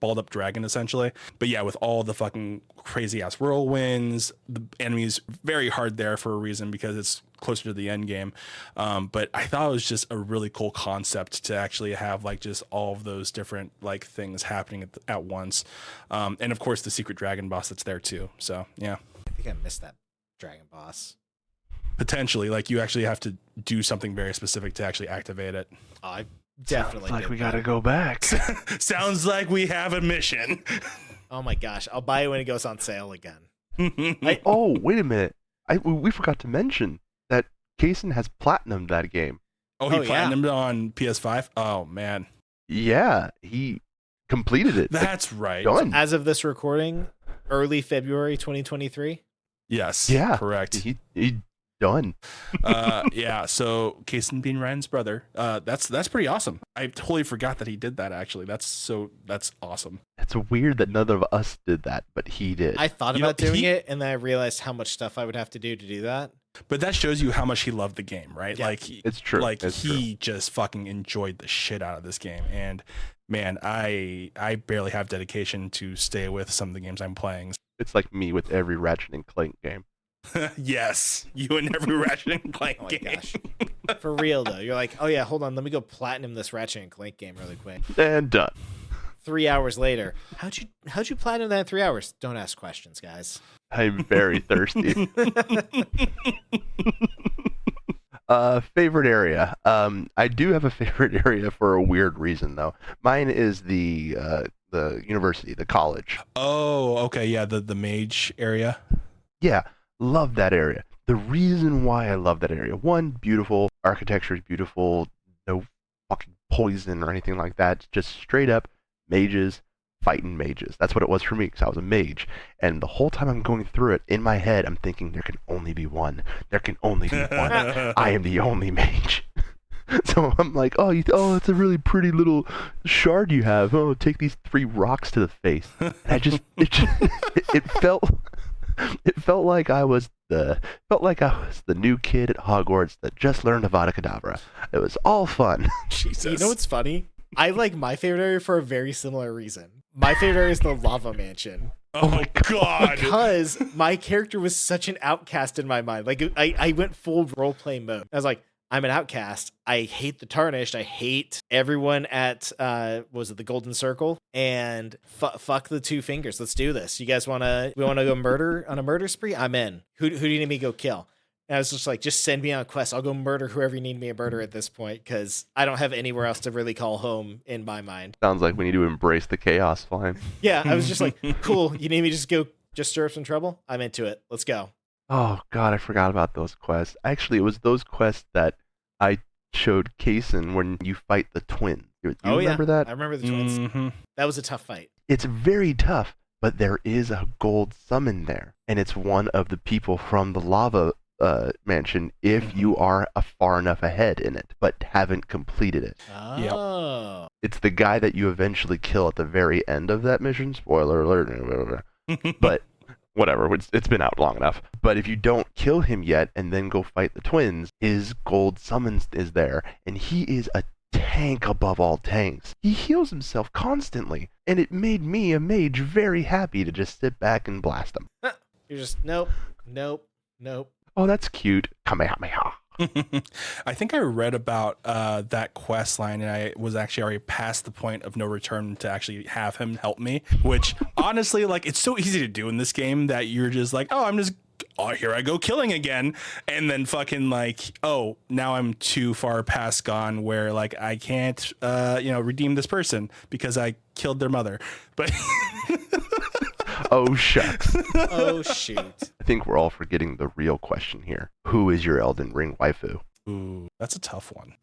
balled up dragon essentially. But yeah, with all the fucking crazy ass whirlwinds, the enemies very hard there for a reason because it's closer to the end game. But I thought it was just a really cool concept to actually have like just all of those different like things happening at once. And of course the secret dragon boss that's there too. So yeah. I think I missed that dragon boss. Potentially, like you actually have to do something very specific to actually activate it. Oh, I definitely Sounds like did we that. gotta go back. Sounds like we have a mission. Oh my gosh, I'll buy it when it goes on sale again. Oh, wait a minute. We forgot to mention that Kaysen has platinumed that game. Oh, he Oh, yeah. platinumed on PS5? Oh, man. Yeah, he completed it. That's right. Done. As of this recording, early February 2023. Yes. Yeah. Correct. He done. Yeah. So Kaysen being Ryan's brother, that's pretty awesome. I totally forgot that he did that. Actually, that's awesome. It's weird that none of us did that, but he did. I thought You know, about doing he- it, and then I realized how much stuff I would have to do that. But that shows you how much he loved the game, right? Yeah. Like It's true. Like It's he just fucking enjoyed the shit out of this game. And man, I barely have dedication to stay with some of the games I'm playing. It's like me with every Ratchet and Clank game. Yes, you and every Ratchet and Clank Oh my game. gosh. For real though, you're like, oh yeah, hold on, let me go platinum this Ratchet and Clank game really quick. And done. 3 hours later, how'd you platinum that in 3 hours? Don't ask questions, guys. I'm very thirsty. Favorite area. I do have a favorite area for a weird reason though. Mine is the university, the college. Oh, okay, yeah, the mage area. Yeah, love that area. The reason why I love that area, one, beautiful architecture is beautiful, no fucking poison or anything like that. Just straight up mages fighting mages. That's what it was for me because I was a mage. And the whole time I'm going through it, in my head, I'm thinking there can only be one. There can only be one. I am the only mage. So I'm like, oh, it's a really pretty little shard you have. Oh, take these 3 rocks to the face. And it felt like I was the new kid at Hogwarts that just learned Avada Kedavra. It was all fun. Jesus. You know what's funny? I like my favorite area for a very similar reason. My favorite area is the lava mansion. Oh my god. Because my character was such an outcast in my mind. Like I went full role play mode. I was like, I'm an outcast. I hate the Tarnished. I hate everyone at was it the Golden Circle? And fuck the 2 fingers. Let's do this. You guys wanna go murder on a murder spree? I'm in. Who do you need me to go kill? And I was just like, just send me on a quest. I'll go murder whoever you need me to murder at this point because I don't have anywhere else to really call home in my mind. Sounds like we need to embrace the chaos flame. Yeah, I was just like, cool. You need me to just go Just stir up some trouble. I'm into it. Let's go. Oh god, I forgot about those quests. Actually, it was those quests that I showed Kason when you fight the twins. You remember that? I remember the twins. Mm-hmm. That was a tough fight. It's very tough, but there is a gold summon there, and it's one of the people from the lava mansion if you are far enough ahead in it, but haven't completed it. Oh. It's the guy that you eventually kill at the very end of that mission. Spoiler alert. But whatever, it's been out long enough. But if you don't kill him yet and then go fight the twins, his gold summons is there, and he is a tank above all tanks. He heals himself constantly, and it made me, a mage, very happy to just sit back and blast him. You're just, nope. Oh, that's cute. Kamehameha. I think I read about that quest line, and I was actually already past the point of no return to actually have him help me, which honestly, like, it's so easy to do in this game that you're just like, here I go killing again. And then fucking like, oh, now I'm too far past gone where like I can't, redeem this person because I killed their mother. But Oh, shucks. Oh, shoot. I think we're all forgetting the real question here. Who is your Elden Ring waifu? ooh, that's a tough one.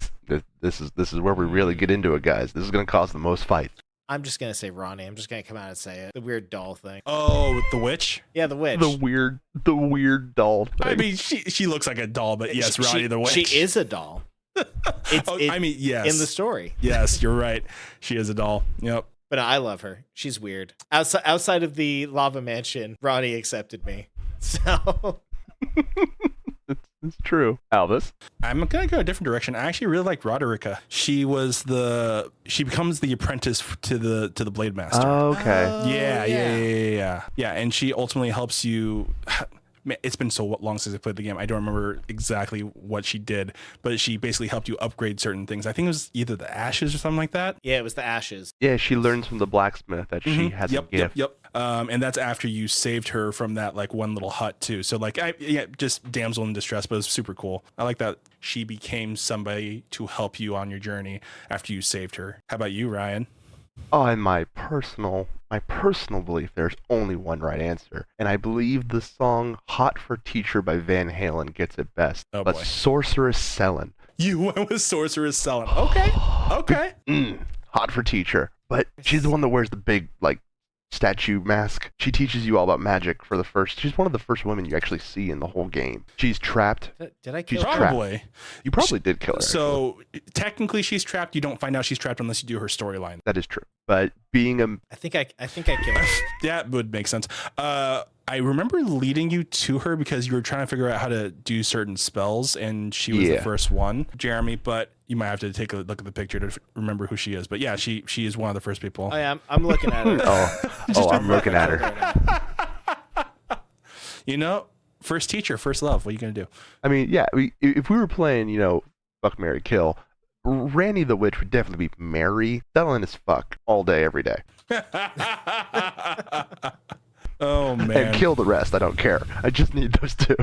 This is where we really get into it, guys. This is going to cause the most fights. I'm just going to say Ronnie. I'm just going to come out and say it. The weird doll thing. Oh, the witch? Yeah, the witch. The weird doll thing. I mean, she looks like a doll, but yes, Ronnie the witch. She is a doll. Yes. In the story. Yes, you're right. She is a doll. Yep. But no, I love her. She's weird. Outside of the lava mansion, Ronnie accepted me. So it's true. Albus? I'm gonna go a different direction. I actually really like Roderica. She becomes the apprentice to the Blade Master. Oh, okay. Yeah. And she ultimately helps you. Man, it's been so long since I played the game. I don't remember exactly what she did, but she basically helped you upgrade certain things. I think it was either the ashes or something like that. Yeah, it was the ashes. Yeah, she learns from the blacksmith that she has a gift. Yep. And that's after you saved her from that like one little hut too. So like, just damsel in distress, but it's super cool. I like that she became somebody to help you on your journey after you saved her. How about you, Ryan? Oh, and my personal belief, there's only one right answer. And I believe the song Hot for Teacher by Van Halen gets it best. Oh, but boy. Sorceress Selin. You went with Sorceress Selin. Okay. Hot for Teacher. But she's the one that wears the big, like, statue mask. She teaches you all about magic she's one of the first women you actually see in the whole game. She's trapped. Did I kill her? Probably. You probably did kill her. So technically she's trapped. You don't find out she's trapped unless you do her storyline. That is true. But being a... I think I killed her. That would make sense. I remember leading you to her because you were trying to figure out how to do certain spells, and she was the first one, Jeremy. But you might have to take a look at the picture to remember who she is. But yeah, she is one of the first people. Oh, yeah, I'm looking at her. I'm looking at her. You know, first teacher, first love. What are you gonna do? I mean, yeah. If we were playing, fuck, marry, kill, Randy the Witch would definitely be Mary, selling as fuck all day, every day. Oh man! And kill the rest. I don't care. I just need those two.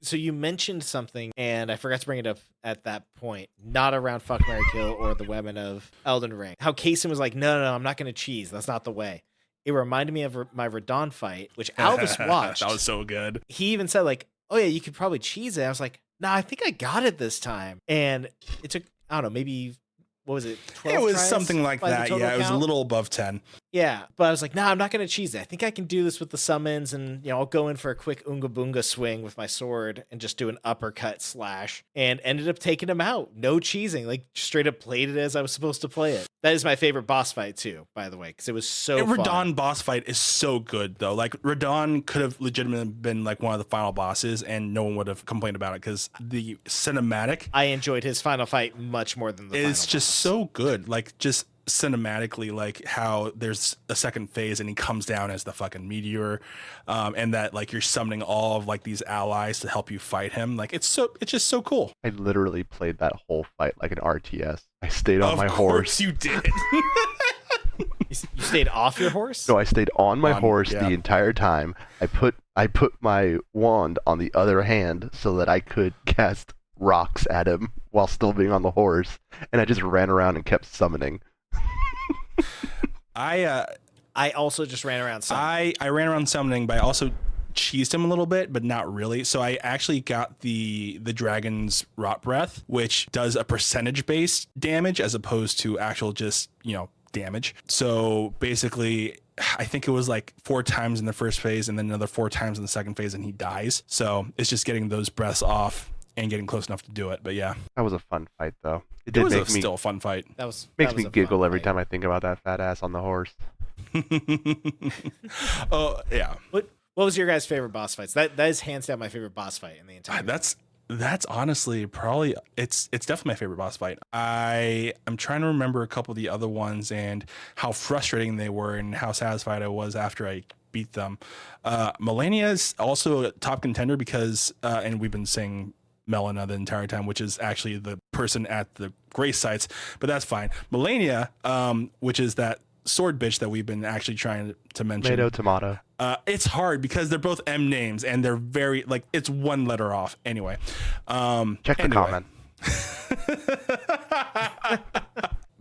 So you mentioned something, and I forgot to bring it up at that point. Not around Fuck, Marry, Kill or the women of Elden Ring. How Kason was like, no, I'm not going to cheese. That's not the way. It reminded me of my Radon fight, which Albus watched. That was so good. He even said like, oh yeah, you could probably cheese it. I was like, nah, I think I got it this time. And it took, I don't know, maybe, what was it, 12 It was tries something like by the that. total Yeah, it was a count? little above 10. Yeah, but I was like, nah, I'm not going to cheese it. I think I can do this with the summons, and I'll go in for a quick Oonga Boonga swing with my sword and just do an uppercut slash, and ended up taking him out. No cheesing, like straight up played it as I was supposed to play it. That is my favorite boss fight too, by the way, because it was so fun. Radon boss fight is so good though. Like Radon could have legitimately been like one of the final bosses, and no one would have complained about it because the cinematic. I enjoyed his final fight much more than the final It's just boss. so good. Like just cinematically, like how there's a second phase and he comes down as the fucking meteor, and that like you're summoning all of like these allies to help you fight him. Like it's just so cool. I literally played that whole fight like an RTS. I stayed on my Of horse. course you did. You stayed off your horse? No, I stayed on my horse the entire time. I put my wand on the other hand so that I could cast rocks at him while still being on the horse, and I just ran around and kept summoning. I also just ran around summoning. I ran around summoning, but I also cheesed him a little bit, but not really. So I actually got the dragon's rot breath, which does a percentage based damage as opposed to actual just, damage. So basically, I think it was like 4 times in the first phase and then another 4 times in the second phase, and he dies. So it's just getting those breaths off and getting close enough to do it. But yeah, That was a fun fight, though. it was still a fun fight. Makes me giggle every time I think about that fat ass on the horse. Oh yeah. What was your guys' favorite boss fights? That is hands down my favorite boss fight in the entire. That's honestly probably it's definitely my favorite boss fight. I'm trying to remember a couple of the other ones and how frustrating they were and how satisfied I was after I beat them. Melania is also a top contender because and we've been saying Melina the entire time, which is actually the person at the grace sites, but that's fine. Melania, which is that sword bitch that we've been actually trying to mention. Tomato. It's hard because they're both M names and they're very it's one letter off. Anyway, Check the comment.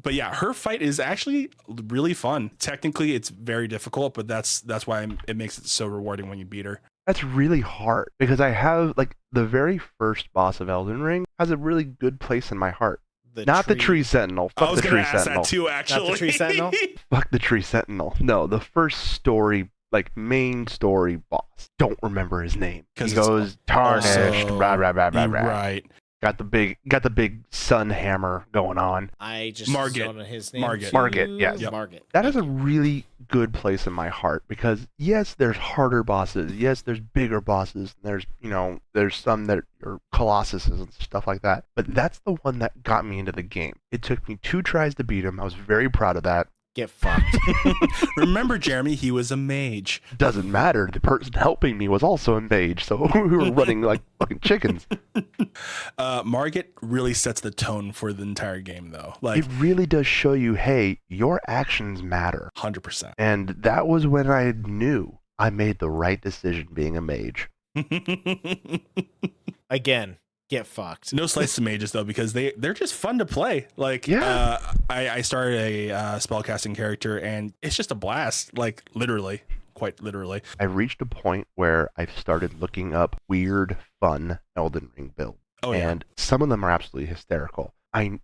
But yeah, her fight is actually really fun. Technically, it's very difficult, but that's why it makes it so rewarding when you beat her. That's really hard because I have the very first boss of Elden Ring has a really good place in my heart. Not the tree sentinel. Fuck I was the going tree to ask sentinel. that too, actually. Not the tree sentinel? Fuck the tree sentinel. No, the first story, main story boss. Don't remember his name. He goes tarnished. Rah, rah, rah, rah, rah. Right. Got the big sun hammer going on. I just Margit. zoned on his name. Margit, yes. Yep. Margit. That has a really good place in my heart because yes, there's harder bosses. Yes, there's bigger bosses. There's there's some that are colossuses and stuff like that. But that's the one that got me into the game. It took me 2 tries to beat him. I was very proud of that. Get fucked. Remember, Jeremy, he was a mage. Doesn't matter. The person helping me was also a mage, so we were running like fucking chickens. Margit really sets the tone for the entire game, though. It really does show you, hey, your actions matter. 100%. And that was when I knew I made the right decision being a mage. Again, get fucked. No slice to mages, though, because they're just fun to play. I started a spellcasting character, and it's just a blast. Literally. Quite literally. I reached a point where I've started looking up weird, fun Elden Ring builds. Oh, yeah. And some of them are absolutely hysterical.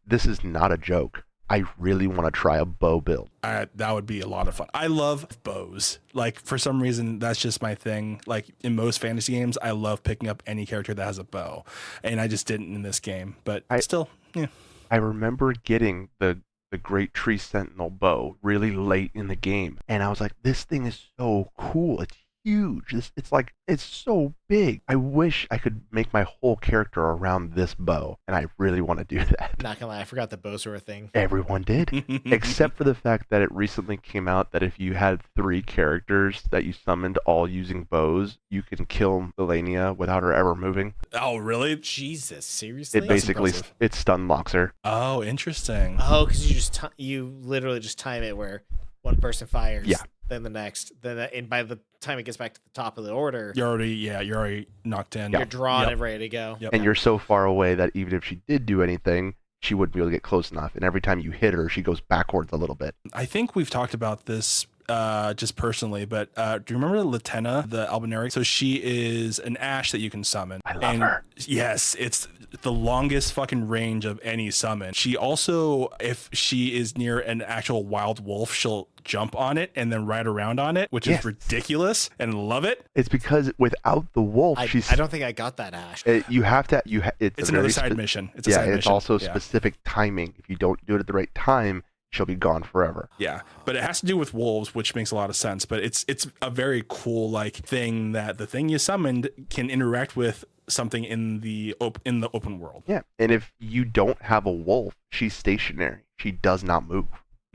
This is not a joke. I really want to try a bow build. That would be a lot of fun. I love bows. For some reason, that's just my thing. In most fantasy games, I love picking up any character that has a bow. And I just didn't in this game. But still, yeah. I remember getting the Great Tree Sentinel bow really late in the game. And I was like, this thing is so cool. It's huge. It's so big. I wish I could make my whole character around this bow, and I really want to do that. Not gonna lie, I forgot the bows were a thing. Everyone did, except for the fact that it recently came out that if you had 3 characters that you summoned all using bows, you can kill Melania without her ever moving. Oh, really? Jesus, seriously? It basically stun locks her. Oh, interesting. Oh, because you literally just time it where one person fires. Yeah. Then the next, and by the time it gets back to the top of the order, you're already knocked in. You're drawn and ready to go. Yep. And you're so far away that even if she did do anything, she wouldn't be able to get close enough. And every time you hit her, she goes backwards a little bit. I think we've talked about this just personally, but do you remember Latenna, the Albinaric? So she is an ash that you can summon. I love her. Yes, it's the longest fucking range of any summon. She also, if she is near an actual wild wolf, she'll jump on it and then ride around on it, which is ridiculous, and love it. It's because without the wolf, I don't think I got that ash. You have to. It's another side mission. It's a side mission. It's also specific timing. If you don't do it at the right time, she'll be gone forever. Yeah, but it has to do with wolves, which makes a lot of sense. But it's a very cool thing that the thing you summoned can interact with something in the open world. Yeah, and if you don't have a wolf, she's stationary. She does not move.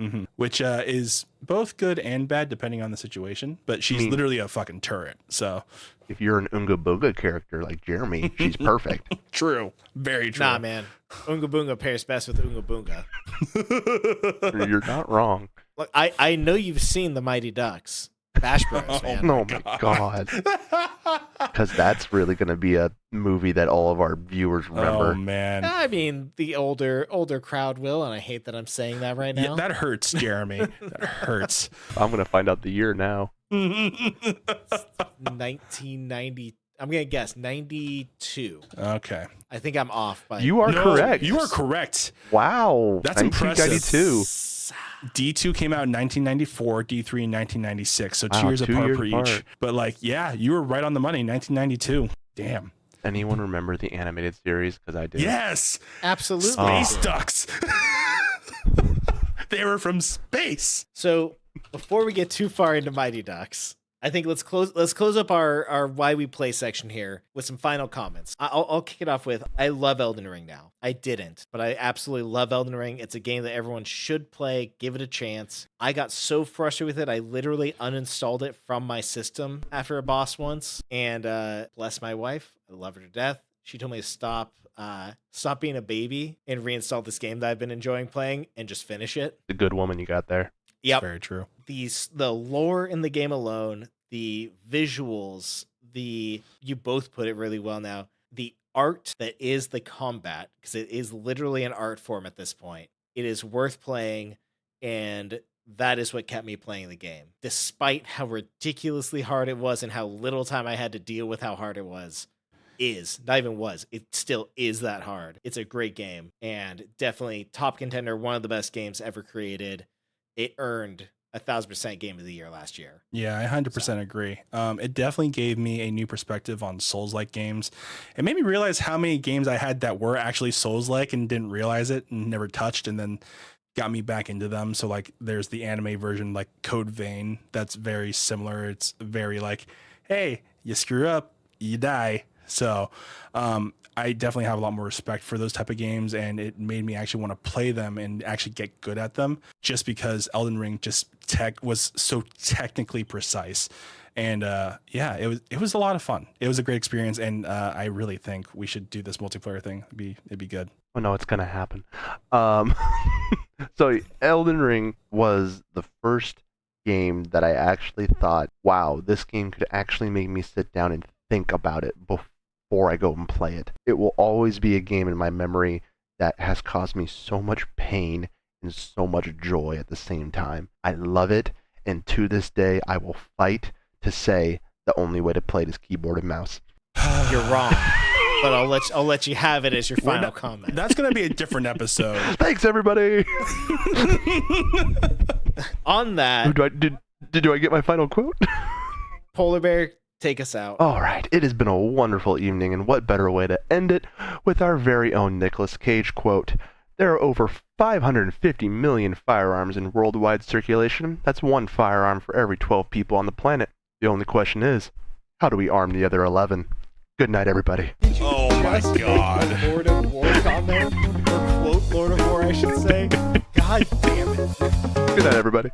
Mm-hmm. Which is both good and bad depending on the situation. But she's literally a fucking turret. So if you're an Oonga Boonga character like Jeremy, she's perfect. True. Very true. Nah, man. Oonga Boonga pairs best with Oonga Boonga. You're not wrong. Look, I know you've seen the Mighty Ducks. Bash Bros, man. Oh my god. Because that's really going to be a movie that all of our viewers remember. Oh man, I mean, the older crowd will, and I hate that I'm saying that right now. yeah, that hurts, Jeremy. That hurts. I'm going to find out the year now. 1990. I'm gonna guess 92. Okay, I think I'm off by. You are correct. You are correct. Wow. That's 1992. D2 came out in 1994, D3 in 1996, so 2 Wow, years 2 apart years for each. apart. But like, yeah, you were right on the money. 1992. Damn. Anyone remember the animated series? Because I do. Yes. Absolutely. Space ducks. They were from space. So before we get too far into Mighty Ducks, I think let's close up our why we play section here with some final comments. I'll kick it off with I love Elden Ring now. I didn't, but I absolutely love Elden Ring. It's a game that everyone should play. Give it a chance. I got so frustrated with it, I literally uninstalled it from my system after a boss once. And bless my wife, I love her to death. She told me to stop being a baby and reinstall this game that I've been enjoying playing and just finish it. The good woman you got there. Yep. Very true. The lore in the game alone, the visuals, you both put it really well now. The art that is the combat, because it is literally an art form at this point. It is worth playing, and that is what kept me playing the game. Despite how ridiculously hard it was and how little time I had to deal with how hard it was. It still is that hard. It's a great game, and definitely top contender, one of the best games ever created. It earned 1,000% Game of the Year last year. Yeah, I 100% agree. It definitely gave me a new perspective on Souls-like games. It made me realize how many games I had that were actually Souls-like and didn't realize it and never touched, and then got me back into them. So like there's the anime version, like Code Vein, that's very similar. It's very like, hey, you screw up, you die. So I definitely have a lot more respect for those type of games, and it made me actually want to play them and actually get good at them, just because Elden Ring was so technically precise. And yeah, it was a lot of fun. It was a great experience, and I really think we should do this multiplayer thing. It'd be good. Oh no, it's gonna happen. So Elden Ring was the first game that I actually thought, wow, this game could actually make me sit down and think about it before I go and play it. It will always be a game in my memory that has caused me so much pain and so much joy at the same time. I love it, and to this day, I will fight to say the only way to play it is keyboard and mouse. You're wrong, but I'll let you have it as your final comment. That's gonna be a different episode. Thanks, everybody. On that, do I get my final quote? Polar Bear, take us out. All right, it has been a wonderful evening, and what better way to end it with our very own Nicolas Cage quote. There are over 550 million firearms in worldwide circulation. That's one firearm for every 12 people on the planet. The only question is, how do we arm the other 11? Good night, everybody. Oh my God. Lord of War comment, or quote Lord of War, I should say. God damn it. Good night, everybody.